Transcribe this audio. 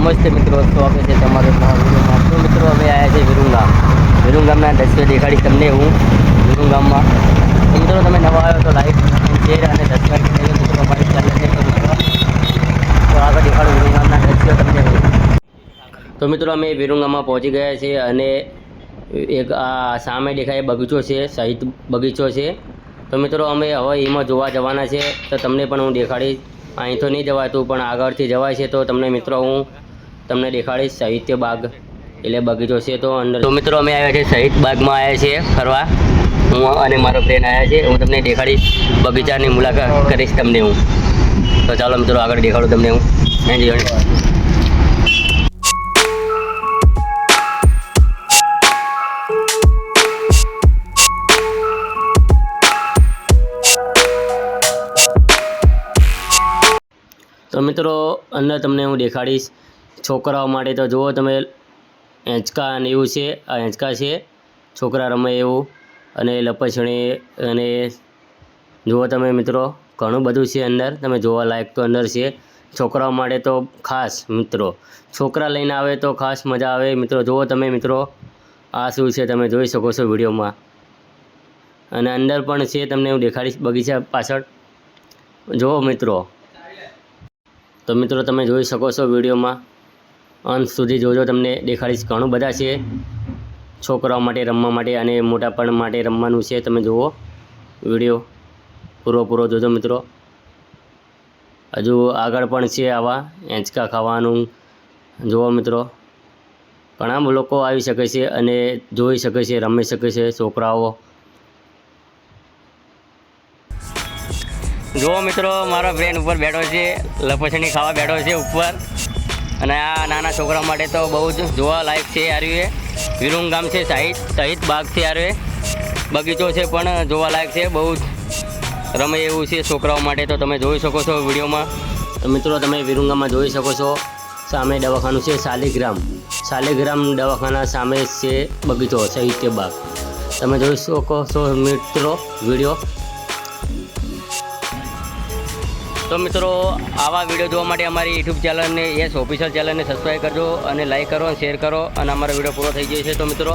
નમસ્તે મિત્રો, સ્વાગત છે તમારું નવા વિડીયોમાં। તો મિત્રો અમે આવ્યા છે વિરુંગામ। વિરુંગામના દ્રશ્યો દેખાડીશ તમને હું વિરુંગામમાં। તો મિત્રો તમે નવા આવ્યો તો લાઈક શેર અને સબસ્ક્રાઈબ કરી દેજો મિત્રો અમારી ચેનલને। તો આગળ દેખાડું વિરુંગામના દ્રશ્યો તમને હું। તો મિત્રો અમે વિરુંગામમાં પહોંચી ગયા છીએ અને એક આ સામે દેખાય બગીચો છે, શહીદ બગીચો છે। તો મિત્રો અમે હવે એમાં જોવા જવાના છે, તો તમને પણ હું દેખાડીશ। અહીં તો નહીં જવાતું પણ આગળથી જવાય છે, તો તમને મિત્રો હું તમને દેખાડીશ સાહિત્ય બાગ એટલે બગીચો છે તો અંદર। તો મિત્રો અમે આવ્યા છે શહીદ બાગમાં આવ્યા છીએ ફરવા, હું અને મારો ફ્રેન્ડ આવ્યા છે। હું તમને દેખાડીશ બગીચાની મુલાકાત કરીશ તમને હું। તો ચાલો મિત્રો આગળ દેખાડું તમને હું। તો મિત્રો અંદર તમને હું દેખાડીશ છોકરાઓ માટે। તો જુઓ તમે હેંચકા અને એવું છે, આ હેંચકા છે છોકરા રમે એવું, અને લપસણી અને જુઓ તમે મિત્રો ઘણું બધું છે અંદર, તમે જોવા લાયક તો અંદર છે છોકરાઓ માટે। તો ખાસ મિત્રો છોકરા લઈને આવે તો ખાસ મજા આવે મિત્રો। જુઓ તમે મિત્રો આ શું છે તમે જોઈ શકો છો વિડીયોમાં, અને અંદર પણ છે તમને હું દેખાડીશ બગીચા પાછળ જુઓ મિત્રો। તો મિત્રો તમે જોઈ શકો છો વિડીયોમાં, અંત સુધી જોજો તમને દેખાડીશ। ઘણું બધા છે છોકરાઓ માટે રમવા માટે અને મોટાપણ માટે રમવાનું છે। તમે જુઓ વિડીયો પૂરો જોજો મિત્રો। હજુ આગળ પણ છે આવા હેંચકા ખાવાનું જુઓ મિત્રો। ઘણા લોકો આવી શકે છે અને જોઈ શકે છે, રમી શકે છે છોકરાઓ। જુઓ મિત્રો મારો ફ્રેન્ડ ઉપર બેઠો છે, લપસણી ખાવા બેઠો છે ઉપર, અને આ નાના છોકરા માટે તો બહુ જ જોવા લાયક છે યાર। એ વિરુંગામ છે શહીદ બાગ છે યાર, બગીચો છે પણ જોવા લાયક છે, બહુ જ રમે એવું છે છોકરાઓ માટે। તો તમે જોઈ શકો છો વિડીયોમાં। તો મિત્રો તમે વિરુંગામમાં જોઈ શકો છો સામે દવાખાનું છે શાલિગ્રામ દવાખાના સામે છે બગીચો સાહિત્ય બાગ। તમે જોઈ શકો છો મિત્રો વિડીયો। તો મિત્રો આવા વિડીયો જોવા માટે અમારી યુટ્યુબ ચેનલને યસ ઓફિશિયલ ચેનલને સબસ્ક્રાઈબ કરજો અને લાઈક કરો અને શેર કરો, અને અમારો વિડીયો પૂરો થઈ ગયો છે। તો મિત્રો